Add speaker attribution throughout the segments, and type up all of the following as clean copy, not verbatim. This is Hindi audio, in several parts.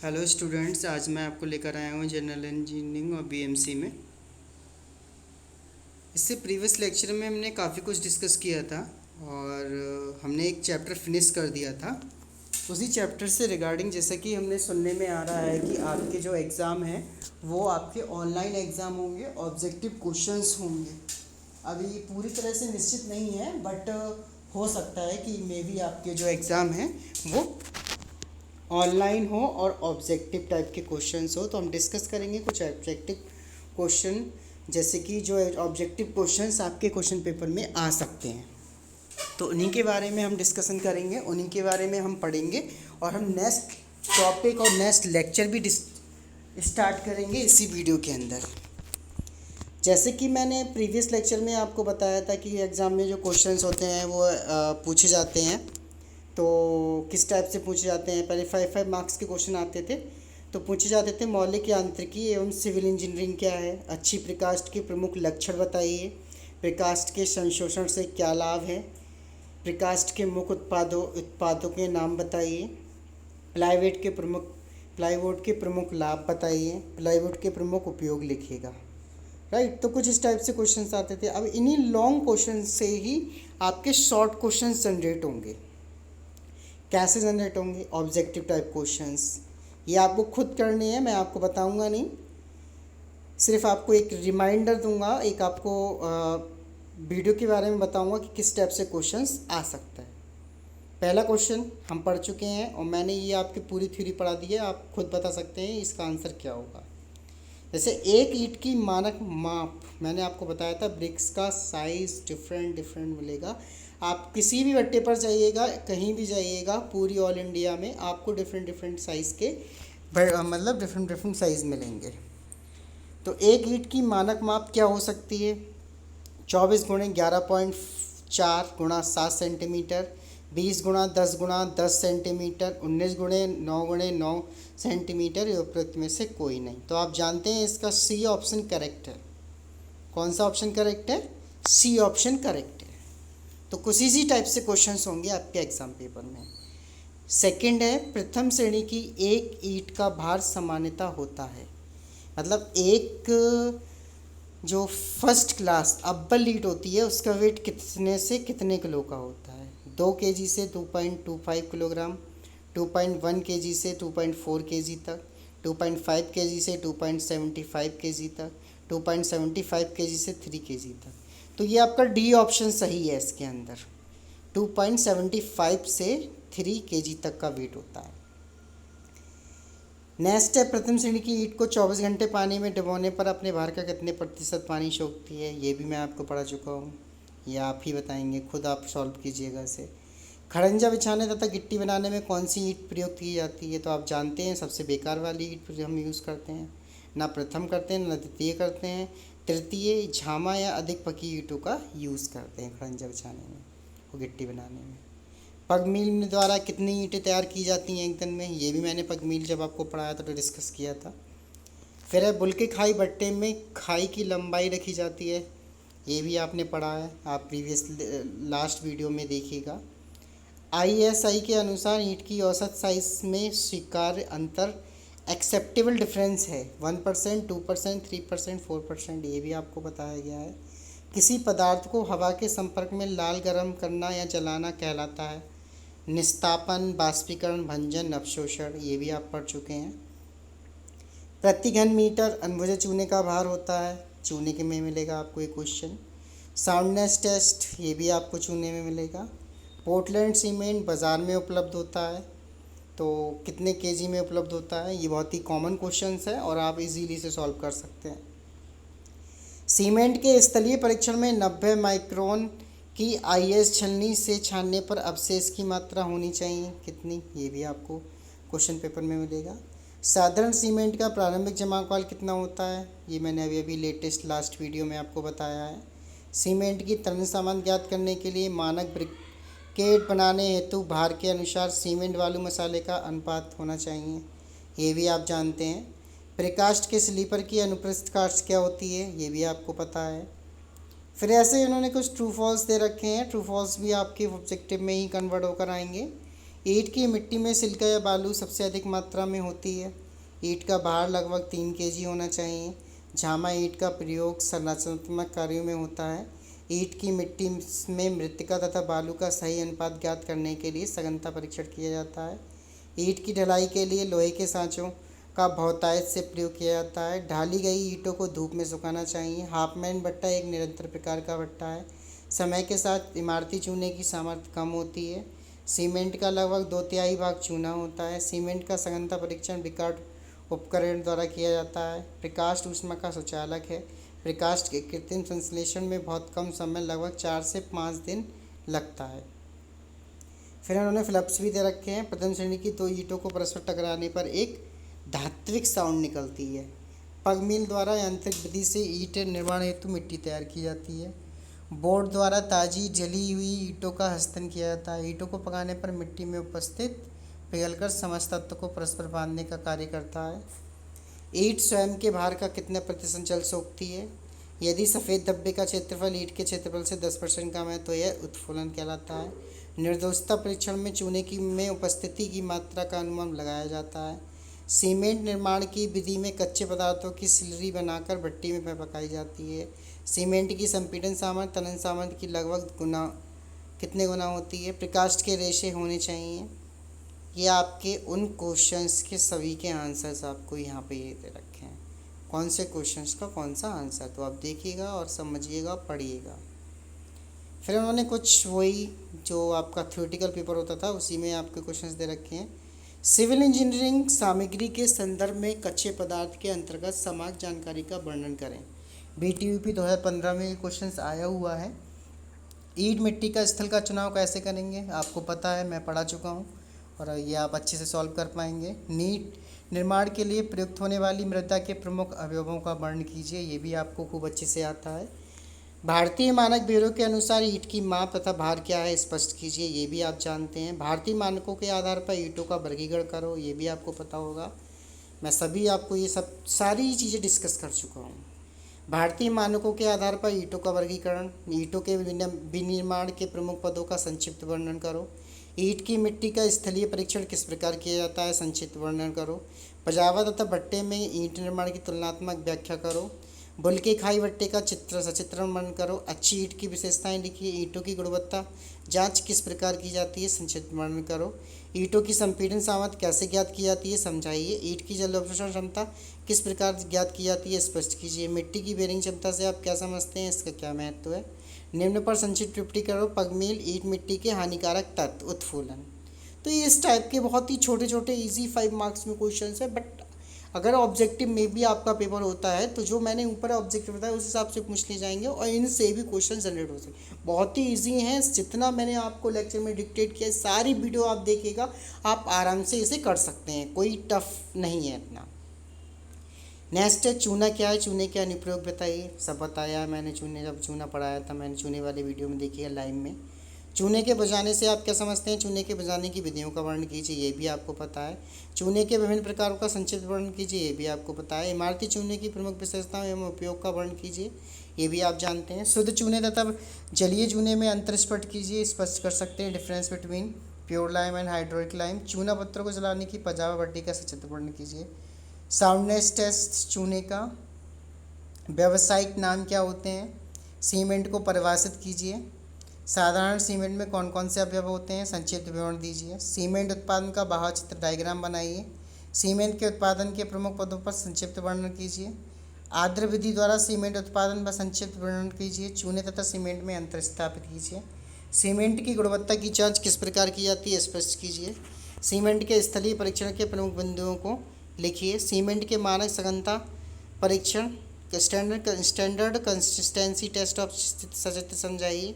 Speaker 1: हेलो स्टूडेंट्स, आज मैं आपको लेकर आया हूँ जनरल इंजीनियरिंग और बीएमसी में। इससे प्रीवियस लेक्चर में हमने काफ़ी कुछ डिस्कस किया था और हमने एक चैप्टर फिनिश कर दिया था। उसी चैप्टर से रिगार्डिंग जैसा कि हमने सुनने में आ रहा है कि आपके जो एग्ज़ाम हैं वो आपके ऑनलाइन एग्ज़ाम होंगे, ऑब्जेक्टिव क्वेश्चंस होंगे। अभी पूरी तरह से निश्चित नहीं है बट हो सकता है कि मे बी आपके जो एग्ज़ाम हैं वो ऑनलाइन हो और ऑब्जेक्टिव टाइप के क्वेश्चंस हो। तो हम डिस्कस करेंगे कुछ ऑब्जेक्टिव क्वेश्चन, जैसे कि जो ऑब्जेक्टिव क्वेश्चंस आपके क्वेश्चन पेपर में आ सकते हैं। तो उन्हीं के बारे में हम डिस्कशन करेंगे, उन्हीं के बारे में हम पढ़ेंगे और हम नेक्स्ट टॉपिक और नेक्स्ट लेक्चर भी स्टार्ट करेंगे इसी वीडियो के अंदर। जैसे कि मैंने प्रीवियस लेक्चर में आपको बताया था कि एग्ज़ाम में जो क्वेश्चंस होते हैं वो पूछे जाते हैं। तो किस टाइप से पूछे जाते हैं, पहले 5 मार्क्स के क्वेश्चन आते थे। तो पूछे जाते थे मौलिक यांत्रिकी एवं सिविल इंजीनियरिंग क्या है, अच्छी प्रकाष्ठ के प्रमुख लक्षण बताइए, प्रकाष्ठ के संशोषण से क्या लाभ है, प्रकाष्ठ के मुख्य उत्पादों के नाम बताइए, प्लाईवुड के प्रमुख लाभ बताइए, प्लाईवुड के प्रमुख उपयोग लिखिएगा। राइट, तो कुछ इस टाइप से क्वेश्चंस आते थे। अब इन्हीं लॉन्ग क्वेश्चन से ही आपके शॉर्ट क्वेश्चन जनरेट होंगे। कैसे जनरेट होंगे? Objective type questions. ये आपको खुद करने हैं, मैं आपको बताऊंगा नहीं, सिर्फ आपको एक रिमाइंडर दूंगा, एक आपको वीडियो के बारे में बताऊंगा कि किस टाइप से क्वेश्चंस आ सकता है। पहला क्वेश्चन हम पढ़ चुके हैं और मैंने ये आपकी पूरी थ्योरी पढ़ा दी है, आप खुद बता सकते हैं इसका आंसर क्या होगा। जैसे एक ईंट की मानक माप, मैंने आपको बताया था ब्रिक्स का साइज़ डिफरेंट मिलेगा। आप किसी भी भट्टे पर जाइएगा, कहीं भी जाइएगा, पूरी ऑल इंडिया में आपको डिफरेंट साइज़ के मतलब डिफरेंट साइज़ मिलेंगे। तो एक ईंट की मानक माप क्या हो सकती है? 24 × 11.4 × 7 सेंटीमीटर, 20 × 10 × 10 सेंटीमीटर, 19 × 9 सेंटीमीटर, ये उपरोक्त में से कोई नहीं। तो आप जानते हैं इसका सी ऑप्शन करेक्ट है। कौन सा ऑप्शन करेक्ट है? सी ऑप्शन करेक्ट है। तो कुछ इसी टाइप से क्वेश्चंस होंगे आपके एग्जाम पेपर में। सेकंड है, प्रथम श्रेणी की एक ईंट का भार सामान्यतः होता है, मतलब एक जो फर्स्ट क्लास अव्वल ईंट होती है उसका वेट कितने से कितने किलो का होता है? 2 kg से 2.25 किलोग्राम, 2.1 kg से 2.4 kg तक, 2.5 kg से 2.75 kg तक, 2.75 kg से 3 kg तक। तो ये आपका डी ऑप्शन सही है। इसके अंदर 2.75 से 3 kg तक का वेट होता है। नेक्स्ट है, प्रथम श्रेणी की ईंट को 24 घंटे पानी में डुबोने पर अपने भार का कितने प्रतिशत पानी सोखती है? ये भी मैं आपको पढ़ा चुका हूँ, ये आप ही बताएंगे, खुद आप सॉल्व कीजिएगा इसे। खड़ंजा बिछाने तथा गिट्टी बनाने में कौन सी ईंट प्रयोग की जाती है? तो आप जानते हैं सबसे बेकार वाली ईंट जो हम यूज़ करते हैं, ना प्रथम करते हैं ना द्वितीय करते हैं, तृतीय झामा या अधिक पकी ईंटों का यूज़ करते हैं खड़ंजा बिछाने में और गिट्टी बनाने में। पग मिल द्वारा कितनी ईंटें तैयार की जाती हैं एक दिन में? ये भी मैंने पग मिल जब आपको पढ़ाया था तो डिस्कस किया था। फिर है, बुल्के खाई भट्टे में खाई की लंबाई रखी जाती है, ये भी आपने पढ़ा है, आप प्रीवियस लास्ट वीडियो में देखिएगा। आईएसआई के अनुसार ईंट की औसत साइज में स्वीकार्य अंतर एक्सेप्टेबल डिफरेंस है 1%, 2%, 3%, 4%, ये भी आपको बताया गया है। किसी पदार्थ को हवा के संपर्क में लाल गर्म करना या जलाना कहलाता है? निस्तापन, बाष्पीकरण, भंजन, अवशोषण, ये भी आप पढ़ चुके हैं। प्रति घन मीटर अनभुज चूने का भार होता है, चूने के में मिलेगा आपको ये क्वेश्चन। साउंडनेस टेस्ट, ये भी आपको चूने में मिलेगा। पोर्टलैंड सीमेंट बाज़ार में उपलब्ध होता है, तो कितने केजी में उपलब्ध होता है? ये बहुत ही कॉमन क्वेश्चन है और आप इजीली से सॉल्व कर सकते हैं। सीमेंट के स्थलीय परीक्षण में 90 माइक्रोन की आईएस छलनी से छानने पर अवशेष की मात्रा होनी चाहिए, कितनी? ये भी आपको क्वेश्चन पेपर में मिलेगा। साधारण सीमेंट का प्रारंभिक जमाव कितना होता है? ये मैंने अभी लेटेस्ट लास्ट वीडियो में आपको बताया है। सीमेंट की तरल सामर्थ्य ज्ञात करने के लिए मानक ब्रिकेट बनाने हेतु भार के अनुसार सीमेंट बालू मसाले का अनुपात होना चाहिए, ये भी आप जानते हैं। प्रकाष्ठ के स्लीपर की अनुप्रस्थ काष्ठ क्या होती है? ये भी आपको पता है। फिर ऐसे इन्होंने कुछ ट्रू फॉल्स दे रखे हैं, ट्रू फॉल्स भी आपके ऑब्जेक्टिव में ही कन्वर्ट होकर आएंगे। ईंट की मिट्टी में सिलिका या बालू सबसे अधिक मात्रा में होती है। ईंट का भार लगभग 3 kg होना चाहिए। झामा ईंट का प्रयोग संरचनात्मक कार्यों में होता है। ईंट की मिट्टी में मृत्तिका तथा बालू का सही अनुपात ज्ञात करने के लिए सघनता परीक्षण किया जाता है। ईंट की ढलाई के लिए लोहे के सांचों का बहुतायत से प्रयोग किया जाता है। ढाली गई ईंटों को धूप में सुखाना चाहिए। हाफमैन भट्टा एक निरंतर प्रकार का भट्टा है। समय के साथ इमारती चूने की सामर्थ्य कम होती है। सीमेंट का लगभग 2/3 भाग चूना होता है। सीमेंट का सघनता परीक्षण विकर्ड उपकरण द्वारा किया जाता है। प्रकाष्ठ ऊष्मा का सुचालक है। प्रकाष्ठ के कृत्रिम संश्लेषण में बहुत कम समय लगभग 4 से 5 दिन लगता है। फिर उन्होंने फ्लप्स भी दे रखे हैं। प्रथम श्रेणी की 2 ईंटों को परस्पर टकराने पर एक धात्विक साउंड निकलती है। पग मिल द्वारा यांत्रिक विधि से ईंट निर्माण हेतु मिट्टी तैयार की जाती है। बोर्ड द्वारा ताजी जली हुई ईंटों का हस्तन किया जाता है। ईंटों को पकाने पर मिट्टी में उपस्थित पिघलकर समस्त तत्व को परस्पर बांधने का कार्य करता है। ईंट स्वयं के भार का कितने प्रतिशत जल सोखती है? यदि सफ़ेद धब्बे का क्षेत्रफल ईंट के क्षेत्रफल से 10% कम है तो यह उत्फुलन कहलाता है। निर्दोषता परीक्षण में चूने की में उपस्थिति की मात्रा का अनुमान लगाया जाता है। सीमेंट निर्माण की विधि में कच्चे पदार्थों की स्लरी बनाकर भट्टी में पकाई जाती है। सीमेंट की संपीड़न सामर्थ्य तनन सामर्थ्य की लगभग कितने गुना होती है? प्रकाष्ठ के रेशे होने चाहिए। ये आपके उन क्वेश्चंस के सभी के आंसर्स आपको यहाँ पे ये दे रखे हैं। कौन से क्वेश्चंस का कौन सा आंसर, तो आप देखिएगा और समझिएगा, पढ़िएगा। फिर उन्होंने कुछ वही जो आपका थ्योरेटिकल पेपर होता था उसी में आपके क्वेश्चंस दे रखे हैं। सिविल इंजीनियरिंग सामग्री के संदर्भ में कच्चे पदार्थ के अंतर्गत समग्र जानकारी का वर्णन करें। BTUP 2015 में ये क्वेश्चंस आया हुआ है। ईंट मिट्टी का स्थल का चुनाव कैसे करेंगे? आपको पता है, मैं पढ़ा चुका हूँ और ये आप अच्छे से सॉल्व कर पाएंगे। नीट निर्माण के लिए प्रयुक्त होने वाली मृदा के प्रमुख अवयवों का वर्णन कीजिए। ये भी आपको खूब अच्छे से आता है। भारतीय मानक ब्यूरो के अनुसार ईंट की माप तथा भार क्या है, स्पष्ट कीजिए। ये भी आप जानते हैं। भारतीय मानकों के आधार पर ईंटों का वर्गीकरण करो। ये भी आपको पता होगा। मैं सभी आपको ये सब सारी चीज़ें डिस्कस कर चुका हूँ। भारतीय मानकों के आधार पर ईंटों का वर्गीकरण, ईंटों के विनिर्माण के प्रमुख पदों का संक्षिप्त वर्णन करो। ईंट की मिट्टी का स्थलीय परीक्षण किस प्रकार किया जाता है, संक्षिप्त वर्णन करो। पजावा तथा भट्टे में ईंट निर्माण की तुलनात्मक व्याख्या करो। बुल के खाई भट्टे का सचित्रण वर्णन करो। अच्छी ईंट की विशेषताएं लिखिए। ईंटों की गुणवत्ता जांच किस प्रकार की जाती है, संक्षिप्त वर्णन करो। ईंटों की संपीड़न सामर्थ्य कैसे ज्ञात की जाती है, समझाइए। ईंट की जल अवशोषण क्षमता किस प्रकार ज्ञात की जाती है, स्पष्ट कीजिए। मिट्टी की बेरिंग क्षमता से आप क्या समझते हैं, इसका क्या महत्व है। निम्न पर संक्षिप्त टिप्पणी करो। पगमील ईंट मिट्टी के हानिकारक तत्व, उत्फुलन। तो ये इस टाइप के बहुत ही छोटे छोटे इजी 5 मार्क्स में क्वेश्चन है। बट अगर ऑब्जेक्टिव में भी आपका पेपर होता है तो जो मैंने ऊपर ऑब्जेक्टिव बताया उस हिसाब से पूछ लिए जाएंगे और इनसे भी क्वेश्चन जनरेट हो सकते। बहुत ही इजी हैं। जितना मैंने आपको लेक्चर में डिक्टेट किया, सारी वीडियो आप देखिएगा, आप आराम से इसे कर सकते हैं। कोई टफ नहीं है इतना। नेक्स्ट है चूना क्या है, चूने के अनुप्रयोग बताइए। सब बताया है मैंने। चूने जब चूना पढ़ाया था मैंने, चूने वाले वीडियो में देखिएगा लाइव में। चूने के बजाने से आप क्या समझते हैं, चूने के बजाने की विधियों का वर्णन कीजिए। ये भी आपको पता है। चूने के विभिन्न प्रकारों का संक्षिप्त वर्णन कीजिए। ये भी आपको पता है। इमारती चूने की प्रमुख विशेषताओं एवं उपयोग का वर्णन कीजिए। ये भी आप जानते हैं। शुद्ध चूने तथा जलीय चूने में अंतर स्पष्ट कीजिए। स्पष्ट कर सकते हैं difference between pure lime and hydraulic lime. चूना पत्थरों को जलाने की पजावा भट्टी का सचित्र वर्णन कीजिए। साउंडनेस टेस्ट चूने का व्यावसायिक नाम क्या होते हैं। सीमेंट को परिभाषित कीजिए। साधारण सीमेंट में कौन कौन से अवयव होते हैं, संक्षिप्त विवरण दीजिए। सीमेंट उत्पादन का भाव चित्र डायग्राम बनाइए। सीमेंट के उत्पादन के प्रमुख पदों पर संक्षिप्त वर्णन कीजिए। आर्द्र विधि द्वारा सीमेंट उत्पादन पर संक्षिप्त वर्णन कीजिए। चूने तथा सीमेंट में अंतर स्थापित कीजिए। सीमेंट की गुणवत्ता की जांच किस प्रकार की जाती है, स्पष्ट कीजिए। सीमेंट के स्थलीय परीक्षण के प्रमुख बिंदुओं को लिखिए। सीमेंट के मानक सघनता परीक्षण स्टैंडर्ड कंसिस्टेंसी टेस्ट ऑफ सचित्र समझाइए।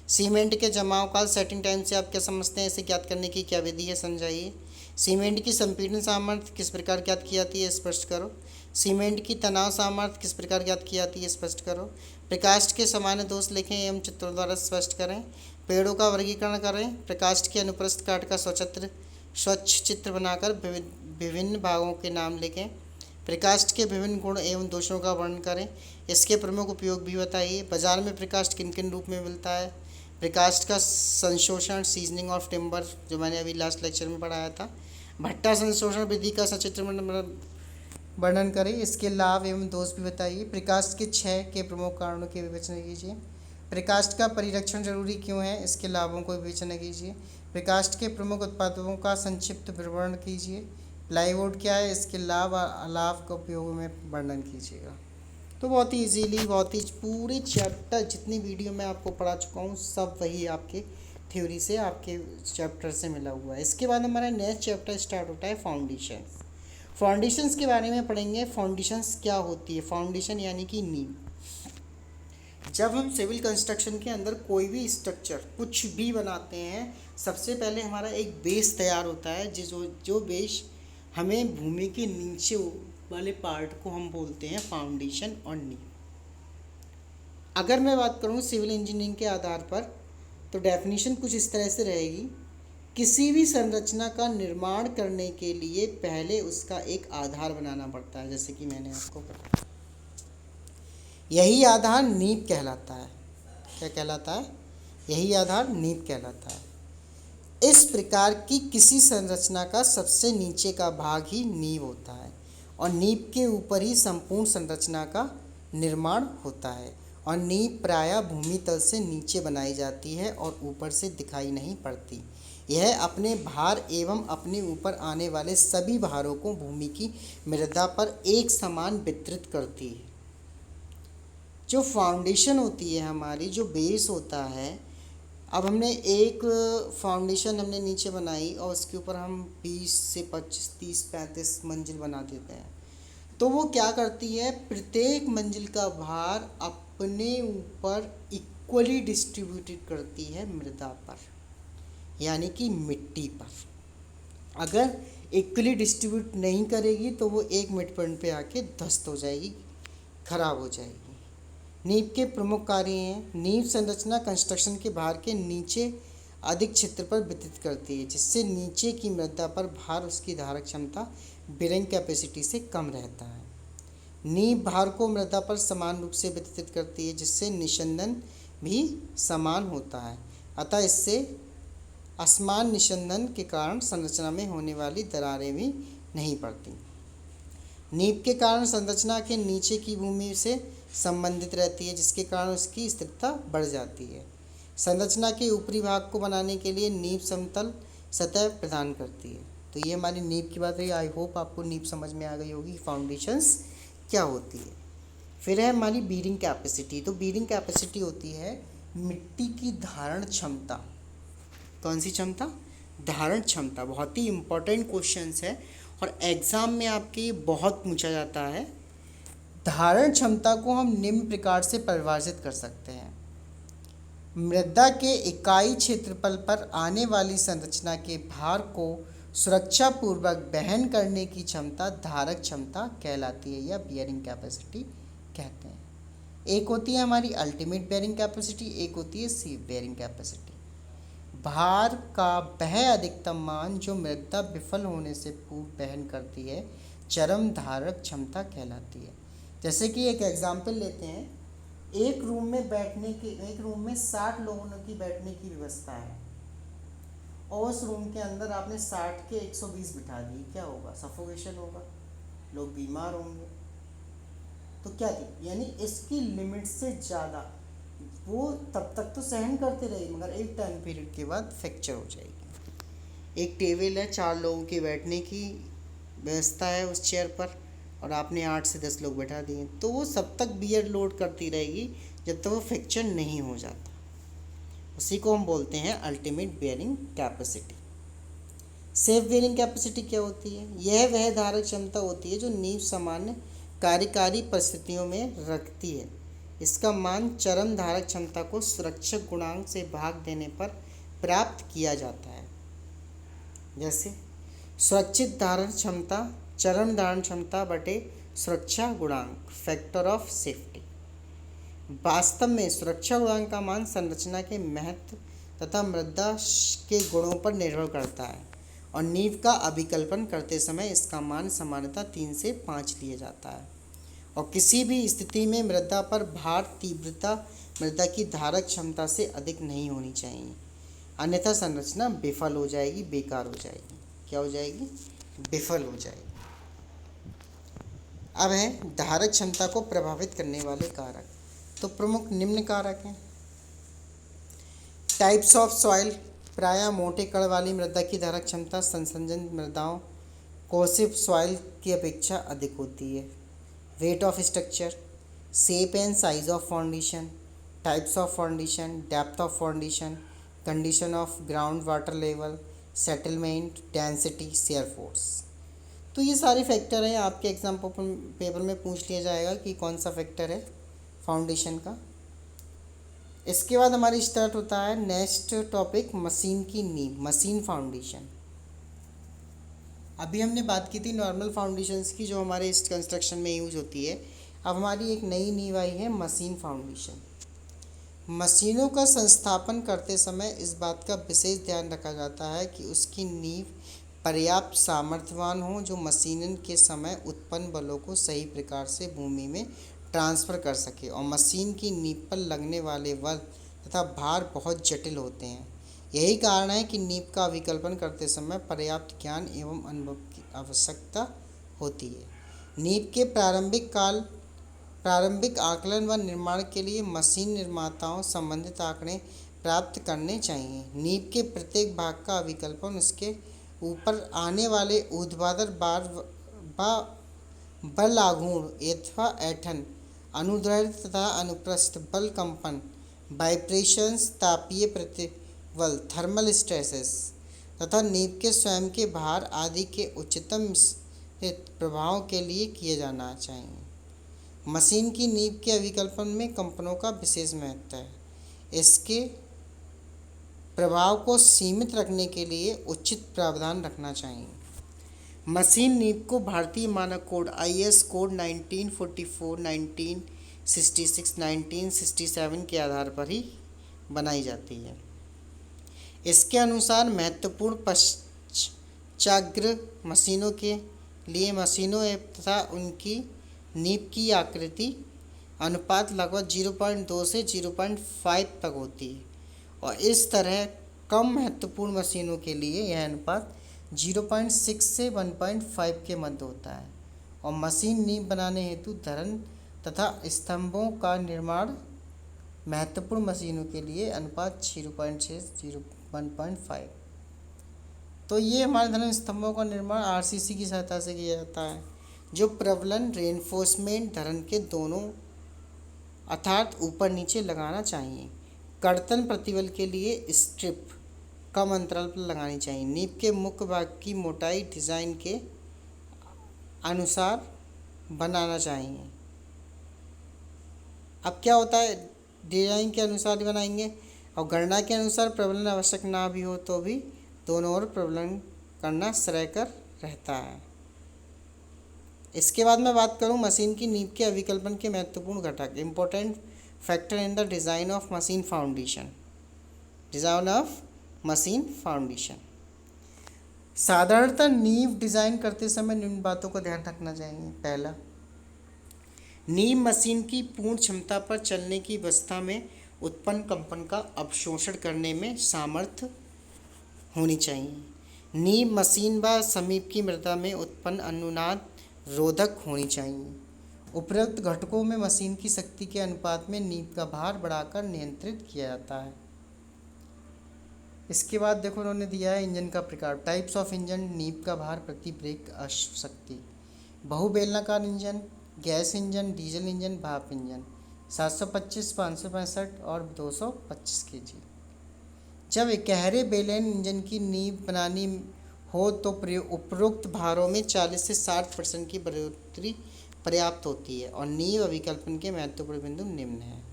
Speaker 1: सीमेंट के जमाव काल सेटिंग टाइम से आप क्या समझते हैं, इसे ज्ञात करने की क्या विधि है, समझाइए। सीमेंट की संपीड़न सामर्थ्य किस प्रकार ज्ञात की जाती है, स्पष्ट करो। सीमेंट की तनाव सामर्थ्य किस प्रकार ज्ञात की जाती है, स्पष्ट करो। प्रकाष्ठ के सामान्य दोष लिखें एवं चित्रों द्वारा स्पष्ट करें। पेड़ों का वर्गीकरण करें। प्रकाष्ठ के अनुप्रस्थ काट का स्वच्छ चित्र बनाकर विभिन्न भागों के नाम लिखें। प्रकाष्ठ के विभिन्न गुण एवं दोषों का वर्णन करें। इसके प्रमुख उपयोग भी बताइए। बाजार में प्रकाष्ठ किन किन रूप में मिलता है। प्रिकास्ट का संशोषण, सीजनिंग ऑफ टिम्बर, जो मैंने अभी लास्ट लेक्चर में पढ़ाया था। भट्टा संशोषण विधि का सचित्र वर्णन करें, इसके लाभ एवं दोष भी बताइए। प्रिकास्ट के क्षय के प्रमुख कारणों की विवेचना कीजिए। प्रिकास्ट का परिरक्षण जरूरी क्यों है, इसके लाभों को विवेचना कीजिए। प्रिकास्ट के प्रमुख उत्पादों का संक्षिप्त विवरण कीजिए। प्लाईवुड क्या है, इसके लाभ और अलाभ का उपयोग में वर्णन कीजिएगा। तो बहुत ही इजीली, बहुत ही पूरे चैप्टर जितनी वीडियो मैं आपको पढ़ा चुका हूँ सब वही आपके थ्योरी से, आपके चैप्टर से मिला हुआ है। इसके बाद हमारा नेक्स्ट चैप्टर स्टार्ट होता है फाउंडेशंस। फाउंडेशंस के बारे में पढ़ेंगे। फाउंडेशंस क्या होती है? फाउंडेशन यानी कि नींव। जब हम सिविल कंस्ट्रक्शन के अंदर कोई भी स्ट्रक्चर कुछ भी बनाते हैं, सबसे पहले हमारा एक बेस तैयार होता है, जो बेस हमें भूमि के नीचे वाले पार्ट को हम बोलते हैं फाउंडेशन और नींव। अगर मैं बात करूं सिविल इंजीनियरिंग के आधार पर, तो डेफिनेशन कुछ इस तरह से रहेगी। किसी भी संरचना का निर्माण करने के लिए पहले उसका एक आधार बनाना पड़ता है, जैसे कि मैंने आपको बताया। यही आधार नींव कहलाता है। क्या कहलाता है? यही आधार नींव कहलाता है। इस प्रकार की किसी संरचना का सबसे नीचे का भाग ही नींव होता है और नींव के ऊपर ही संपूर्ण संरचना का निर्माण होता है। और नींव प्रायः भूमि तल से नीचे बनाई जाती है और ऊपर से दिखाई नहीं पड़ती। यह अपने भार एवं अपने ऊपर आने वाले सभी भारों को भूमि की मृदा पर एक समान वितरित करती है। जो फाउंडेशन होती है हमारी, जो बेस होता है, अब हमने एक फाउंडेशन हमने नीचे बनाई और उसके ऊपर हम 20 से 25, 30, 35 मंजिल बना देते हैं, तो वो क्या करती है? प्रत्येक मंजिल का भार अपने ऊपर इक्वली डिस्ट्रीब्यूटेड करती है मृदा पर, यानी कि मिट्टी पर। अगर इक्वली डिस्ट्रीब्यूट नहीं करेगी तो वो एक मिड पॉइंट पे आके ध्वस्त हो जाएगी, खराब हो जाएगी। नींव के प्रमुख कार्य हैं। नींव संरचना कंस्ट्रक्शन के भार के नीचे अधिक क्षेत्र पर वितरित करती है, जिससे नीचे की मृदा पर भार उसकी धारक क्षमता बेयरिंग कैपेसिटी से कम रहता है। नींव भार को मृदा पर समान रूप से वितरित करती है, जिससे निस्यंदन भी समान होता है। अतः इससे असमान निस्यंदन के कारण संरचना में होने वाली दरारें भी नहीं पड़ती। नींव के कारण संरचना के नीचे की भूमि से संबंधित रहती है, जिसके कारण उसकी स्थिरता बढ़ जाती है। संरचना के ऊपरी भाग को बनाने के लिए नींव समतल सतह प्रदान करती है। तो ये हमारी नींव की बात रही। आई होप आपको नींव समझ में आ गई होगी, फाउंडेशंस क्या होती है। फिर है हमारी बीयरिंग कैपेसिटी। तो बीयरिंग कैपेसिटी होती है मिट्टी की धारण क्षमता। कौन सी क्षमता? धारण क्षमता। बहुत ही इम्पोर्टेंट क्वेश्चंस है और एग्ज़ाम में आपके बहुत पूछा जाता है। धारण क्षमता को हम निम्न प्रकार से परिभाषित कर सकते हैं। मृदा के इकाई क्षेत्रफल पर आने वाली संरचना के भार को सुरक्षापूर्वक वहन करने की क्षमता धारक क्षमता कहलाती है, या बियरिंग कैपेसिटी कहते हैं। एक होती है हमारी अल्टीमेट बेयरिंग कैपेसिटी, एक होती है सेफ बेयरिंग कैपेसिटी। भार का वह अधिकतम मान जो मृदा विफल होने से पूर्व वहन करती है, चरम धारक क्षमता कहलाती है। जैसे कि एक एग्जाम्पल लेते हैं। एक रूम में 60 लोगों की बैठने की व्यवस्था है और उस रूम के अंदर आपने 60 के 120 बिठा दिए, क्या होगा? सफोकेशन होगा, लोग बीमार होंगे। तो क्या थी, यानी इसकी लिमिट से ज़्यादा वो तब तक तो सहन करते रहे, मगर एक टाइम पीरियड के बाद फ्रैक्चर हो जाएगी। एक टेबल है, 4 लोगों के बैठने की व्यवस्था है उस चेयर पर, और आपने 8 से 10 लोग बैठा दिए, तो वो सब तक बियर लोड करती रहेगी जब तक वो फ्रैक्चर नहीं हो जाता। उसी को हम बोलते हैं ultimate bearing capacity. Safe bearing capacity क्या होती है? यह वह धारक क्षमता होती है जो नींव सामान्य कार्यकारी परिस्थितियों में रखती है। इसका मान चरम धारक क्षमता को सुरक्षक गुणांक से भाग देने पर प्राप्त किया जाता है। जैसे सुरक्षित धारण क्षमता, चरम धारण क्षमता बटे सुरक्षा गुणांक, फैक्टर ऑफ सेफ्टी। वास्तव में सुरक्षा गुणांक का मान संरचना के महत्व तथा मृदा के गुणों पर निर्भर करता है और नींव का अभिकल्पन करते समय इसका मान सामान्यतः 3 से 5 लिया जाता है। और किसी भी स्थिति में मृदा पर भार तीव्रता मृदा की धारक क्षमता से अधिक नहीं होनी चाहिए, अन्यथा संरचना विफल हो जाएगी, बेकार हो जाएगी। क्या हो जाएगी? विफल हो जाएगी। अब है धारक क्षमता को प्रभावित करने वाले कारक। तो प्रमुख निम्न कारक हैं। टाइप्स ऑफ सॉइल, प्रायः मोटे कण वाली मृदा की धारक क्षमता संसंजन मृदाओं कोर्सिव सॉइल की अपेक्षा अधिक होती है। Weight of structure, shape and size of foundation, types of foundation, depth of foundation, condition of ground water level, settlement, density, shear force. तो ये सारे फैक्टर हैं। आपके एग्जाम पेपर में पूछ लिया जाएगा कि कौन सा फैक्टर है फाउंडेशन का। इसके बाद हमारी स्टार्ट होता है नेक्स्ट टॉपिक, मशीन की नींव, मशीन फाउंडेशन। अभी हमने बात की थी नॉर्मल फाउंडेशंस की जो हमारे इस कंस्ट्रक्शन में यूज होती है। अब हमारी एक नई नींव आई है, मशीन फाउंडेशन। मशीनों का संस्थापन करते समय इस बात का विशेष ध्यान रखा जाता है कि उसकी नींव पर्याप्त सामर्थ्यवान हो, जो मशीनन के समय उत्पन्न बलों को सही प्रकार से भूमि में ट्रांसफ़र कर सके, और मशीन की नींव पर लगने वाले बल तथा भार बहुत जटिल होते हैं। यही कारण है कि नींव का अभिकल्पन करते समय पर्याप्त ज्ञान एवं अनुभव की आवश्यकता होती है। नींव के प्रारंभिक आकलन व निर्माण के लिए मशीन निर्माताओं संबंधित आंकड़े प्राप्त करने चाहिए। नींव के प्रत्येक भाग का अभिकल्पन उसके ऊपर आने वाले ऊर्ध्वाधर बार बल आघूर्ण अथवा ऐंठन, अनुदैर्ध्य तथा अनुप्रस्थ बल, कंपन, वाइब्रेशंस, तापीय प्रतिबल, थर्मल स्ट्रेसेस तथा नींव के स्वयं के भार आदि के उच्चतम प्रभावों के लिए किए जाना चाहिए। मशीन की नींव के अभिकल्पन में कंपनों का विशेष महत्व है। इसके प्रभाव को सीमित रखने के लिए उचित प्रावधान रखना चाहिए। मशीन नींव को भारतीय मानक कोड IS कोड 1944, 1966, 1967 के आधार पर ही बनाई जाती है। इसके अनुसार महत्वपूर्ण पश्चाग्र मशीनों के लिए मशीनों तथा उनकी नींव की आकृति अनुपात लगभग 0.2 से 0.5 तक होती है, और इस तरह कम महत्वपूर्ण मशीनों के लिए यह अनुपात 0.6 से 1.5 के मध्य होता है। और मशीन नींव बनाने हेतु धरन तथा स्तंभों का निर्माण महत्वपूर्ण मशीनों के लिए अनुपात 0.6 से 1.5। तो ये हमारे धरन स्तंभों का निर्माण RCC की सहायता से किया जाता है, जो प्रबलन रेनफोर्समेंट धरन के दोनों अर्थात ऊपर नीचे लगाना चाहिए। कर्तन प्रतिबल के लिए स्ट्रिप कम अंतराल पर लगानी चाहिए। नींव के मुख्य भाग की मोटाई डिज़ाइन के अनुसार बनाना चाहिए। अब क्या होता है, डिज़ाइन के अनुसार ही बनाएंगे, और गणना के अनुसार प्रबलन आवश्यक ना भी हो तो भी दोनों ओर प्रबलन करना श्रेयस्कर रहता है। इसके बाद मैं बात करूं मशीन की नींव के अभिकल्पन के महत्वपूर्ण घटक, important factor in the design of machine foundation. Design of machine foundation, साधारणतः नींव डिज़ाइन करते समय निम्न बातों का ध्यान रखना चाहिए। पहला, नींव मशीन की पूर्ण क्षमता पर चलने की अवस्था में उत्पन्न कंपन का अवशोषण करने में सामर्थ्य होनी चाहिए। नींव मशीन व समीप की मृदा में उत्पन्न अनुनाद रोधक होनी चाहिए। उपरोक्त घटकों में मशीन की शक्ति के अनुपात में नींव का भार बढ़ाकर नियंत्रित किया जाता है। इसके बाद देखो उन्होंने दिया है इंजन का प्रकार, टाइप्स ऑफ इंजन, नींव का भार प्रति ब्रेक शक्ति, बहुबेलनाकार engine, gas engine, diesel engine, भाप इंजन, 725, 565 और 225 kg। जब गहरे बेलन इंजन की नींव बनानी हो तो उपरोक्त भारों में 40 से 60% की बढ़ोतरी पर्याप्त होती है। और नींव अभिकल्पन के महत्वपूर्ण बिंदु निम्न हैं।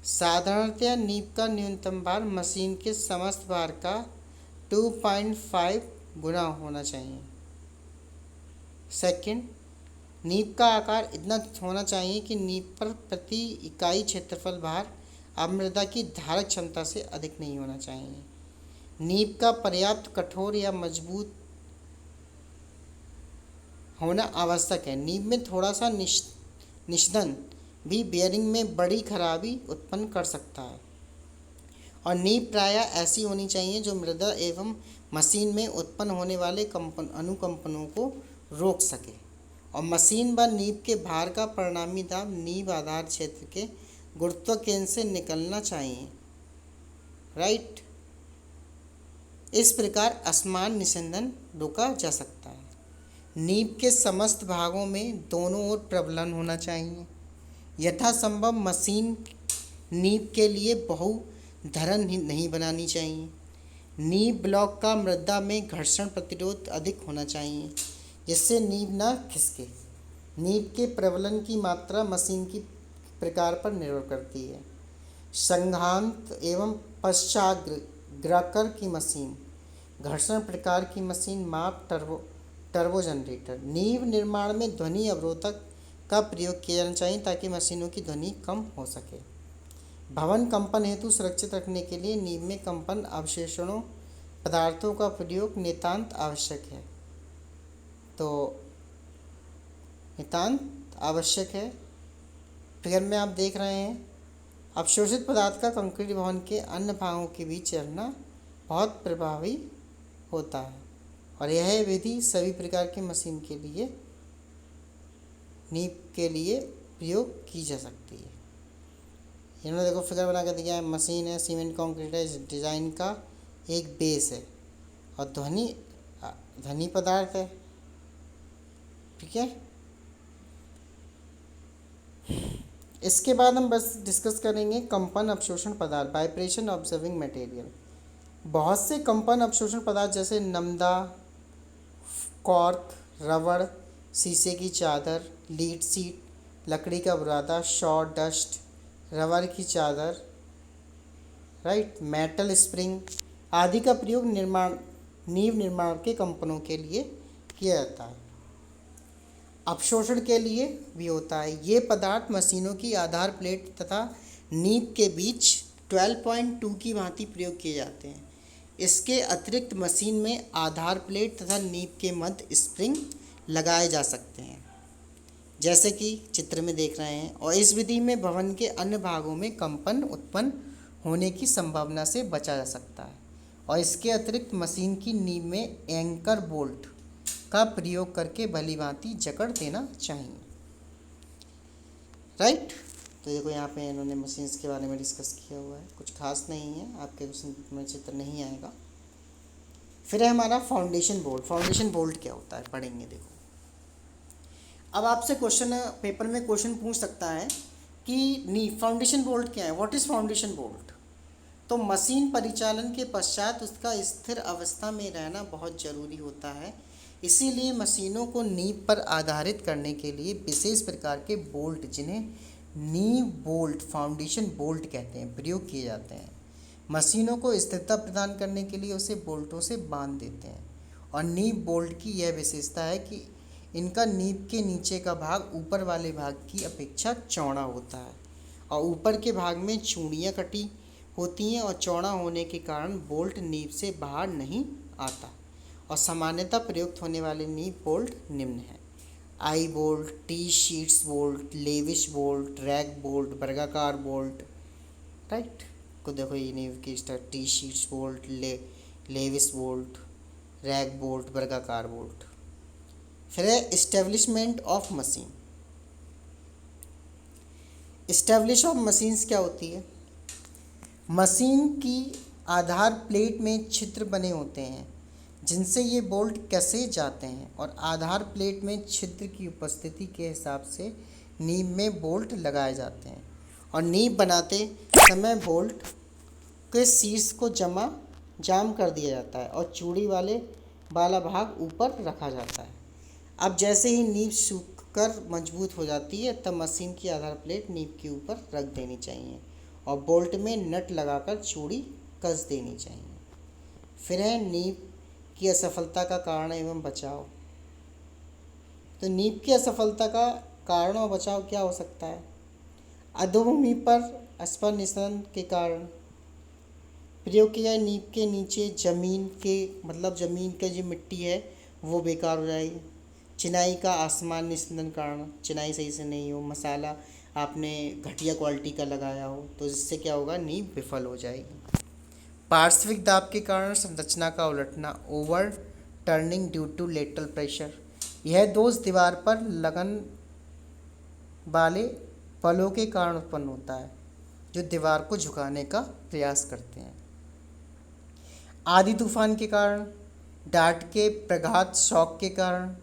Speaker 1: साधारणतया नींव का न्यूनतम भार मशीन के समस्त भार का 2.5 गुना होना चाहिए। सेकंड, नींव का आकार इतना होना चाहिए कि नींव पर प्रति इकाई क्षेत्रफल भार अब मृदा की धारक क्षमता से अधिक नहीं होना चाहिए। नींव का पर्याप्त कठोर या मजबूत होना आवश्यक है। नींव में थोड़ा सा निषदन भी बेयरिंग में बड़ी खराबी उत्पन्न कर सकता है। और नीब प्रायः ऐसी होनी चाहिए जो मृदा एवं मशीन में उत्पन्न होने वाले अनुकंपनों को रोक सके। और मशीन व नीब के भार का परिणामी दाब नीब आधार क्षेत्र के गुरुत्व केंद्र से निकलना चाहिए। राइट। इस प्रकार असमान निस्यंदन रोका जा सकता है। नीब के समस्त भागों में दोनों ओर प्रबलन होना चाहिए। यथासंभव मशीन नीब के लिए बहुधरण नहीं बनानी चाहिए। नीब ब्लॉक का मृदा में घर्षण प्रतिरोध अधिक होना चाहिए जिससे नीब न खिसके। नीब के प्रबलन की मात्रा मशीन की प्रकार पर निर्भर करती है। संघांत एवं पश्चाग्राकर की मशीन, घर्षण प्रकार की मशीन, माप टर्बो जनरेटर। नीब निर्माण में ध्वनि अवरोधक का प्रयोग किया जाना चाहिए ताकि मशीनों की ध्वनि कम हो सके। भवन कंपन हेतु सुरक्षित रखने के लिए नीब में कंपन अवशेषणों पदार्थों का प्रयोग नितांत आवश्यक है। तो नितांत आवश्यक है। फिगर में आप देख रहे हैं अवशोषित पदार्थ का कंक्रीट भवन के अन्य भागों के बीच चलना बहुत प्रभावी होता है और यह विधि सभी प्रकार की मशीन के लिए नीब के लिए प्रयोग की जा सकती है। इन्होंने देखो फिगर बना कर दिया है। मशीन है, सीमेंट कंक्रीट है, डिज़ाइन का एक बेस है और ध्वनि पदार्थ है। ठीक है। इसके बाद हम बस डिस्कस करेंगे कंपन अवशोषण पदार्थ, वाइब्रेशन ऑब्जर्विंग मटेरियल। बहुत से कंपन अवशोषण पदार्थ जैसे नमदा, कॉर्क, रबड़, शीशे की चादर, लीड सीट, लकड़ी का बुरादा, शॉ डस्ट, रबर की चादर, राइट, मेटल स्प्रिंग आदि का प्रयोग नींव निर्माण के कंपनों के लिए किया जाता है। अवशोषण के लिए भी होता है। ये पदार्थ मशीनों की आधार प्लेट तथा नींव के बीच 12.2 की भांति प्रयोग किए जाते हैं। इसके अतिरिक्त मशीन में आधार प्लेट तथा नींव के मध्य स्प्रिंग लगाए जा सकते हैं जैसे कि चित्र में देख रहे हैं। और इस विधि में भवन के अन्य भागों में कंपन उत्पन्न होने की संभावना से बचा जा सकता है। और इसके अतिरिक्त मशीन की नींव में एंकर बोल्ट का प्रयोग करके भली भांति जकड़ देना चाहिए। राइट। तो देखो यहाँ पे इन्होंने मशीन्स के बारे में डिस्कस किया हुआ है, कुछ खास नहीं है, आपके क्वेश्चन में चित्र नहीं आएगा। फिर है हमारा फाउंडेशन बोल्ट। फाउंडेशन बोल्ट क्या होता है पढ़ेंगे। देखो अब आपसे क्वेश्चन पेपर में क्वेश्चन पूछ सकता है कि फाउंडेशन बोल्ट क्या है, व्हाट इज़ फाउंडेशन बोल्ट। तो मशीन परिचालन के पश्चात उसका स्थिर अवस्था में रहना बहुत ज़रूरी होता है। इसीलिए मशीनों को नींव पर आधारित करने के लिए विशेष प्रकार के बोल्ट, जिन्हें नींव बोल्ट, फाउंडेशन बोल्ट कहते हैं, प्रयोग किए जाते हैं। मशीनों को स्थिरता प्रदान करने के लिए उसे बोल्टों से बांध देते हैं। और नींव बोल्ट की यह विशेषता है कि इनका नींव के नीचे का भाग ऊपर वाले भाग की अपेक्षा चौड़ा होता है और ऊपर के भाग में चूड़ियाँ कटी होती हैं और चौड़ा होने के कारण बोल्ट नींव से बाहर नहीं आता। और सामान्यतः प्रयुक्त होने वाले नींव बोल्ट निम्न हैं: आई bolt, T sheets bolt, lavish bolt, rack bolt, वर्गाकार बोल्ट। राइट। को देखो ये नींव की star T sheets bolt, lavish bolt, rack bolt, वर्गाकार बोल्ट। फिर है establishment of machine. Establish of machines क्या होती है। मशीन की आधार प्लेट में छिद्र बने होते हैं जिनसे ये बोल्ट कसे जाते हैं और आधार प्लेट में छिद्र की उपस्थिति के हिसाब से नींव में बोल्ट लगाए जाते हैं। और नींव बनाते समय बोल्ट के शीर्ष को जाम कर दिया जाता है और चूड़ी वाला भाग ऊपर रखा जाता है। अब जैसे ही नींव सूखकर मजबूत हो जाती है तब मशीन की आधार प्लेट नींव के ऊपर रख देनी चाहिए और बोल्ट में नट लगाकर चूड़ी कस देनी चाहिए। फिर है नींव की असफलता का कारण एवं बचाव। तो नींव की असफलता का कारण और बचाव क्या हो सकता है। अधोभूमि पर स्पर निस्यंदन के कारण, प्रयोग किया जाए नींव के नीचे जमीन के जो मिट्टी है वो बेकार हो जाएगी। चिनाई का असामान्य स्पंदन कारण, चिनाई सही से नहीं हो, मसाला आपने घटिया क्वालिटी का लगाया हो, तो जिससे क्या होगा, नींव विफल हो जाएगी। पार्श्विक दाब के कारण संरचना का उलटना, overturning due to lateral pressure. यह दोष दीवार पर लगन वाले पलों के कारण उत्पन्न होता है जो दीवार को झुकाने का प्रयास करते हैं। आधी तूफान के कारण, डार्ट के प्रघात शॉक के कारण,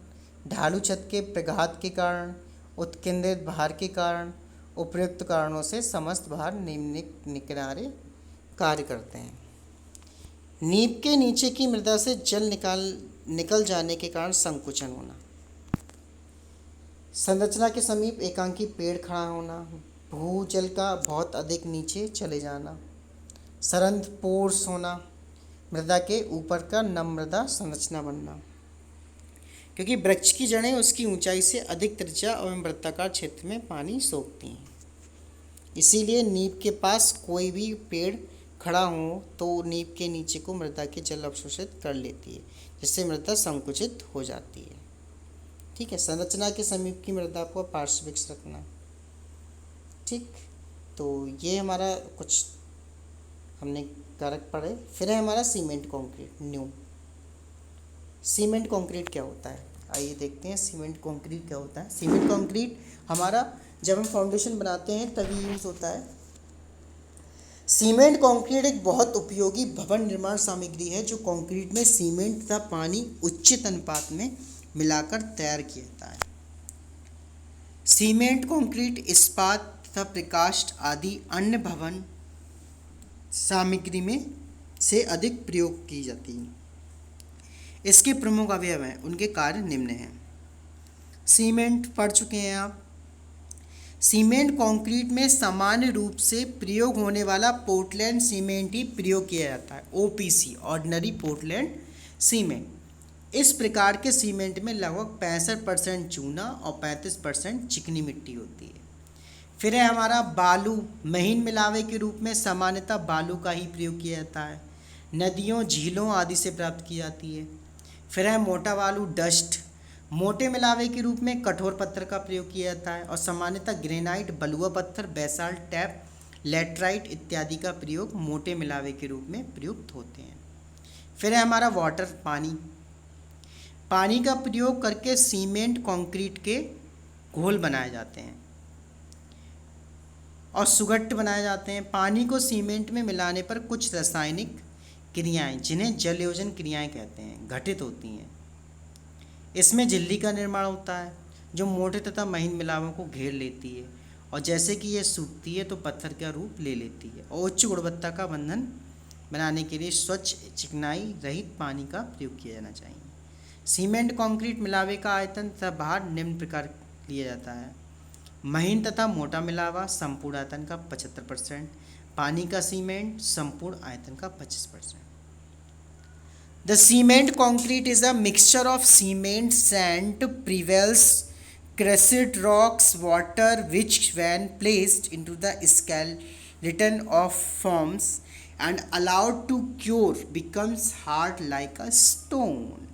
Speaker 1: ढालू छत के प्रघात के कारण, उत्केंद्रित भार के कारण, उपयुक्त कारणों से समस्त भार निम्न किनारे कार्य करते हैं। नींव के नीचे की मृदा से जल निकल जाने के कारण संकुचन होना, संरचना के समीप एकांकी पेड़ खड़ा होना, भूजल का बहुत अधिक नीचे चले जाना, सरंध्र पोर्स होना, मृदा के ऊपर का नम मृदा संरचना बनना। क्योंकि वृक्ष की जड़ें उसकी ऊंचाई से अधिक त्रिज्या एवं वृत्ताकार क्षेत्र में पानी सोखती हैं, इसीलिए नींव के पास कोई भी पेड़ खड़ा हो तो नींव के नीचे को मृदा के जल अवशोषित कर लेती है, जिससे मृदा संकुचित हो जाती है। ठीक है, संरचना के समीप की मृदा को पार्श्विक रखना। ठीक, तो ये हमारा कुछ हमने कारक पढ़े। फिर है हमारा cement concrete, new. Cement concrete क्या होता है, आइए देखते हैं सीमेंट कंक्रीट क्या होता है। सीमेंट कंक्रीट हमारा जब हम फाउंडेशन बनाते हैं तभी यूज़ होता है। सीमेंट कंक्रीट एक बहुत उपयोगी भवन निर्माण सामग्री है जो कंक्रीट में सीमेंट तथा पानी उचित अनुपात में मिलाकर तैयार किया जाता है। सीमेंट कंक्रीट इस्पात तथा प्रकाष्ठ आदि अन्य भवन सामग्री में से अधिक प्रयोग की जाती है। इसके प्रमुख अवयव हैं, उनके कार्य निम्न हैं। सीमेंट पढ़ चुके हैं आप। सीमेंट कंक्रीट में सामान्य रूप से प्रयोग होने वाला पोर्टलैंड सीमेंट ही प्रयोग किया जाता है, ओपीसी, ऑर्डिनरी पोर्टलैंड सीमेंट। इस प्रकार के सीमेंट में लगभग 65% चूना और 35% चिकनी मिट्टी होती है। फिर है हमारा बालू, महीन मिलावे के रूप में सामान्यतः बालू का ही प्रयोग किया जाता है, नदियों झीलों आदि से प्राप्त की जाती है। फिर है मोटा बालू, डस्ट, मोटे मिलावे के रूप में कठोर पत्थर का प्रयोग किया जाता है और सामान्यतः ग्रेनाइट, बलुआ पत्थर, बेसाल्ट, टैप, लेटराइट इत्यादि का प्रयोग मोटे मिलावे के रूप में प्रयुक्त होते हैं। फिर है हमारा वाटर, पानी। पानी का प्रयोग करके सीमेंट कंक्रीट के घोल बनाए जाते हैं और सुगट्ट बनाए जाते हैं। पानी को सीमेंट में मिलाने पर कुछ रासायनिक क्रियाएं, जिन्हें जलयोजन क्रियाएं कहते हैं, घटित होती हैं। इसमें झिल्ली का निर्माण होता है जो मोटे तथा महीन मिलावों को घेर लेती है और जैसे कि यह सूखती है तो पत्थर का रूप ले लेती है और उच्च गुणवत्ता का बंधन बनाने के लिए स्वच्छ चिकनाई रहित पानी का प्रयोग किया जाना चाहिए। सीमेंट कंक्रीट मिलावे का आयतन तथा भार निम्न प्रकार लिया जाता है। महीन तथा मोटा मिलावा संपूर्ण आयतन का 75%, पानी का सीमेंट संपूर्ण आयतन का 25%। The cement concrete is a mixture of cement, sand, pebbles, crushed rocks, water, which when placed into the skeleton of forms and allowed to cure becomes hard like a stone।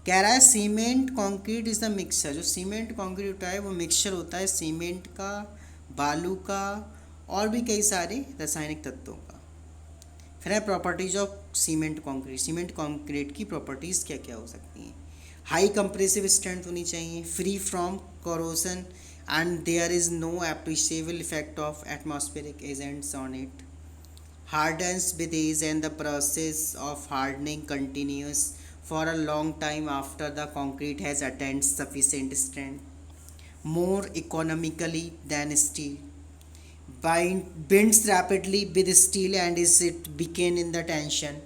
Speaker 1: कह रहा है cement concrete is the mixture, जो सीमेंट कंक्रीट होता है वो मिक्सचर होता है सीमेंट का, बालू का और भी कई सारे रासायनिक तत्वों का। फिर है properties of cement concrete. Cement concrete की प्रॉपर्टीज़ क्या क्या हो सकती हैं। हाई कंप्रेसिव स्ट्रेंथ होनी चाहिए, free from corrosion and there is no appreciable effect of atmospheric agents on it. Hardens with age and the process of hardening continues for a long time after the concrete has attained sufficient strength, more economically than steel, bends rapidly with steel and is it weaken in the tension.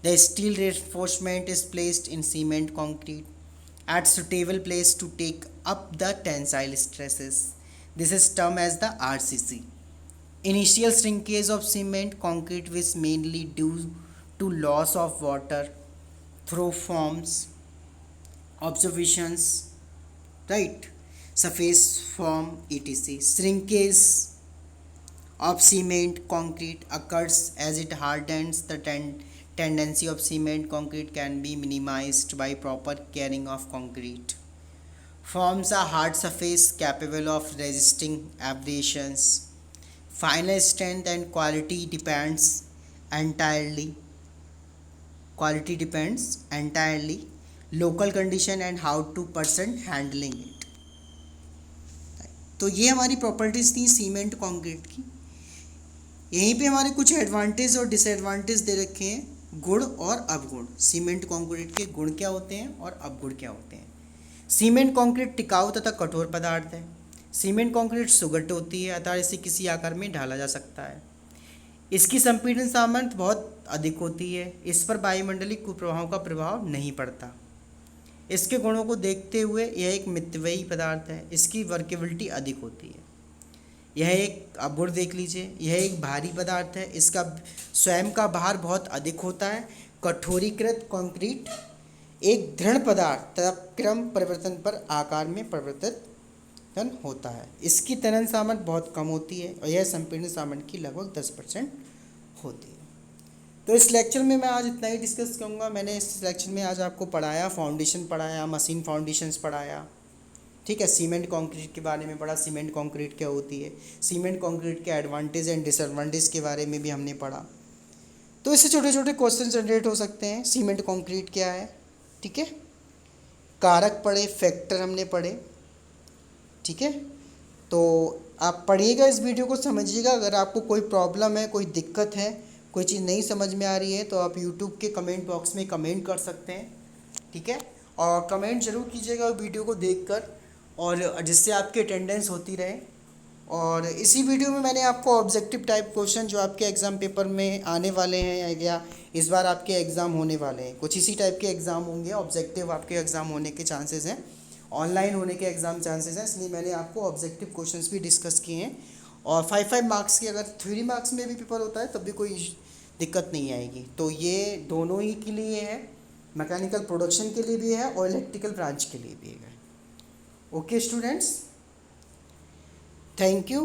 Speaker 1: The steel reinforcement is placed in cement concrete at suitable place to take up the tensile stresses. This is termed as the RCC. Initial shrinkage of cement concrete is mainly due to loss of water through forms, observations, right, surface form, etc. Shrinkage of cement concrete occurs as it hardens the tendency of cement concrete can be minimized by proper caring of concrete. Forms a hard surface capable of resisting abrasions. Final strength and entirely quality depends entirely local condition and how to person handling it. तो ये हमारी प्रॉपर्टीज़ थी सीमेंट कंक्रीट की। यहीं पे हमारे कुछ एडवांटेज और डिसएडवांटेज दे रखे हैं, गुण और अवगुण। सीमेंट कंक्रीट के गुण क्या होते हैं और अवगुण क्या होते हैं। सीमेंट कंक्रीट टिकाऊ तथा कठोर पदार्थ है। सीमेंट कंक्रीट सुगठ होती है, अतः इसे किसी आकार में ढाला जा सकता है। इसकी संपीड़न सामर्थ्य बहुत अधिक होती है। इस पर वायुमंडलीय कुप्रभाव का प्रभाव नहीं पड़ता। इसके गुणों को देखते हुए यह एक मितव्ययी पदार्थ है। इसकी वर्केबिलिटी अधिक होती है। यह एक अवगुण देख लीजिए, यह एक भारी पदार्थ है। इसका स्वयं का भार बहुत अधिक होता है। कठोरीकृत कंक्रीट एक दृढ़ पदार्थ तथा क्रम परिवर्तन पर आकार में परिवर्तन होता है। इसकी तनन सामर्थ्य बहुत कम होती है और यह संपीड़न सामर्थ्य की लगभग 10% होती है। तो इस लेक्चर में मैं आज इतना ही डिस्कस करूँगा। मैंने इस लेक्चर में आज आपको पढ़ाया, फाउंडेशन पढ़ाया, मशीन फाउंडेशंस पढ़ाया, ठीक है। सीमेंट कंक्रीट के बारे में पढ़ा, सीमेंट कंक्रीट क्या होती है, सीमेंट कंक्रीट के एडवांटेज एंड डिसएडवांटेज के बारे में भी हमने पढ़ा। तो इससे छोटे छोटे क्वेश्चन जनरेट हो सकते हैं। सीमेंट कंक्रीट क्या है, ठीक है। कारक पढ़े, फैक्टर हमने पढ़े, ठीक है। तो आप पढ़िएगा, इस वीडियो को समझिएगा। अगर आपको कोई प्रॉब्लम है, कोई दिक्कत है, कोई चीज़ नहीं समझ में आ रही है तो आप यूट्यूब के कमेंट बॉक्स में कमेंट कर सकते हैं, ठीक है। और कमेंट ज़रूर कीजिएगा वीडियो को देखकर, और जिससे आपकी अटेंडेंस होती रहे। और इसी वीडियो में मैंने आपको ऑब्जेक्टिव टाइप क्वेश्चन जो आपके एग्ज़ाम पेपर में आने वाले हैं या इस बार आपके एग्ज़ाम होने वाले हैं, कुछ इसी टाइप के एग्ज़ाम होंगे। ऑब्जेक्टिव आपके एग्ज़ाम होने के चांसेस हैं, ऑनलाइन होने के एग्ज़ाम चांसेस हैं, इसलिए मैंने आपको ऑब्जेक्टिव क्वेश्चंस भी डिस्कस किए हैं। और 5-5 मार्क्स की अगर 3 मार्क्स में भी पेपर होता है तब भी कोई दिक्कत नहीं आएगी। तो ये दोनों ही के लिए है, मैकेनिकल प्रोडक्शन के लिए भी है और इलेक्ट्रिकल ब्रांच के लिए भी है। Okay students, thank you.